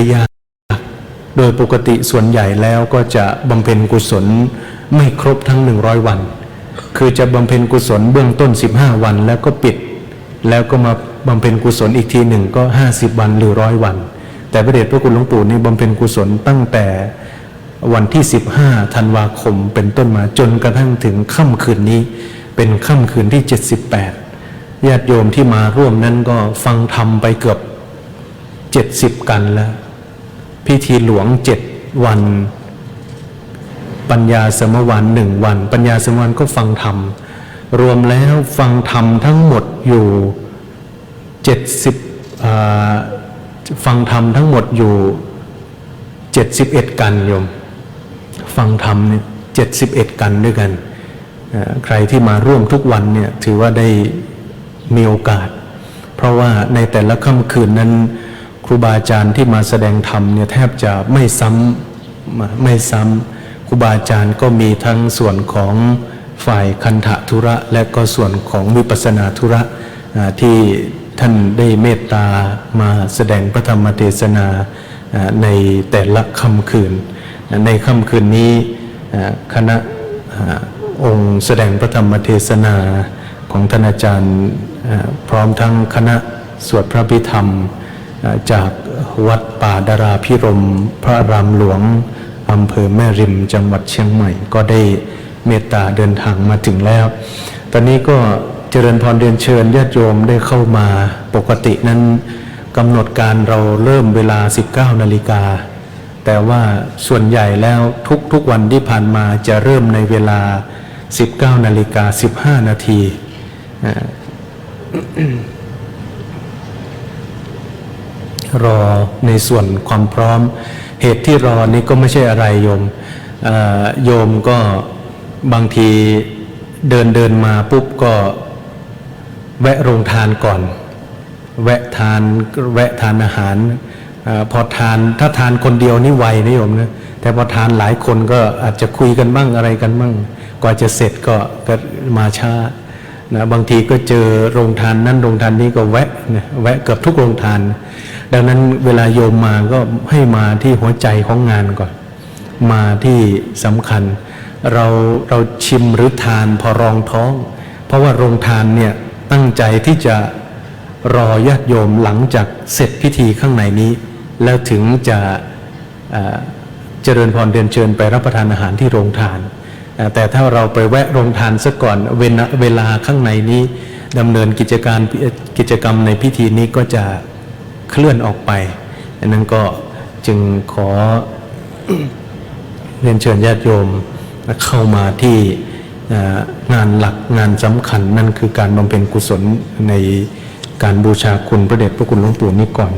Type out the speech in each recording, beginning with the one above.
ได้ยากโดยปกติส่วนใหญ่แล้วก็จะบำเพ็ญกุศลไม่ครบทั้ง100 วันคือจะบำเพ็ญกุศลเบื้องต้น15 วันแล้วก็ปิดแล้วก็มาบำเพ็ญกุศลอีกทีหนึ่งก็50 วันหรือ100 วันแต่พระเดชพระคุณหลวงปู่นี่บำเพ็ญกุศลตั้งแต่วันที่15 ธันวาคมเป็นต้นมาจนกระทั่งถึงค่ำคืนนี้เป็นค่ำคืนที่78ญาติโยมที่มาร่วมนั้นก็ฟังธรรมไปเกือบ70 กันแล้วพิธีหลวง7 วันปัญญาสมวาน1 วันปัญญาสมวานก็ฟังธรรมรวมแล้วฟังธรรมทั้งหมดอยู่ฟังธรรมทั้งหมดอยู่71 กันโยมฟังธรรมเนี่ย71 กันด้วยกันใครที่มาร่วมทุกวันเนี่ยถือว่าได้มีโอกาสเพราะว่าในแต่ละค่ำคืนนั้นครูบาอาจารย์ที่มาแสดงธรรมเนี่ยแทบจะไม่ซ้ำครูบาอาจารย์ก็มีทั้งส่วนของฝ่ายคันธธุระและก็ส่วนของวิปัสสนาธุระที่ท่านได้เมตตามาแสดงพระธรรมเทศนาในแต่ละค่ำคืนในค่ำคืนนี้คณะองค์แสดงพระธรรมเทศนาของท่านอาจารย์พร้อมทั้งคณะสวดพระพิธรรมจากวัดป่าดาราพิรมย์พระอารามหลวงอำเภอแม่ริมจังหวัดเชียงใหม่ก็ได้เมตตาเดินทางมาถึงแล้วตอนนี้ก็เจริญพรเรียนเชิญญาติโยมได้เข้ามาปกตินั้นกำหนดการเราเริ่มเวลา 19 นาฬิกาแต่ว่าส่วนใหญ่แล้วทุกวันที่ผ่านมาจะเริ่มในเวลา 19 นาฬิกา 15 นาทีรอในส่วนความพร้อมเหตุที่รอนี้ก็ไม่ใช่อะไรโยมก็บางทีเดินมาปุ๊บก็แวะโรงทานก่อนแวะทานอาหารพอทานถ้าทานคนเดียวนี่ไวนะโยมนะแต่พอทานหลายคนก็อาจจะคุยกันบ้างอะไรกันบ้างกว่าจะเสร็จก็มาช้านะบางทีก็เจอโรงทานนั้นโรงทานนี้ก็แวะเกือบทุกโรงทานดังนั้นเวลาโยมมาก็ให้มาที่หัวใจของงานก่อนมาที่สำคัญเราชิมหรือทานพอรองท้องเพราะว่าโรงทานเนี่ยตั้งใจที่จะรอญาติโยมหลังจากเสร็จพิธีข้างในนี้แล้วถึงจะเจริญพรเรียนเชิญไปรับประทานอาหารที่โรงทานแต่ถ้าเราไปแวะโรงทานซะก่อนเวลาข้างในนี้ดำเนินกิจกรรมในพิธีนี้ก็จะเคลื่อนออกไปดังนั้นก็จึงขอ เรียนเชิญญาติโยมเข้ามาที่งานหลักงานสำคัญนั่นคือการบำเพ็ญกุศลในการบูชาคุณพระเดชพระคุณหลวงปู่นี้ก่อน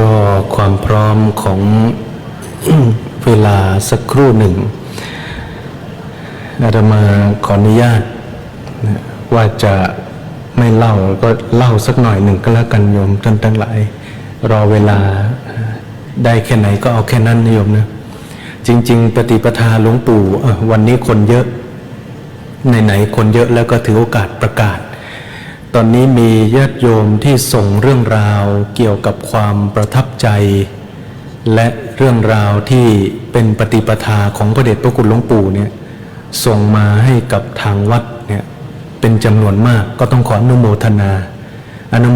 รอความพร้อมของเวลาสักครู่หนึ่งอาตมาขออนุญาตว่าจะไม่เล่าก็เล่าสักหน่อยหนึ่งก็แล้วกันโยมท่านทั้งหลายรอเวลาได้แค่ไหนก็เอาแค่นั้นนะโยมนะจริงๆปฏิปทาหลวงปู่วันนี้คนเยอะไหนๆคนเยอะแล้วก็ถือโอกาสประกาศตอนนี้มีญาติโยมที่ส่งเรื่องราวเกี่ยวกับความประทับใจและเรื่องราวที่เป็นปฏิปทาของพระเดชพระคุณหลวงปู่เนี่ยส่งมาให้กับทางวัดเนี่ย เป็นจำนวนมากก็ต้องขออนุโมทนาอนุโม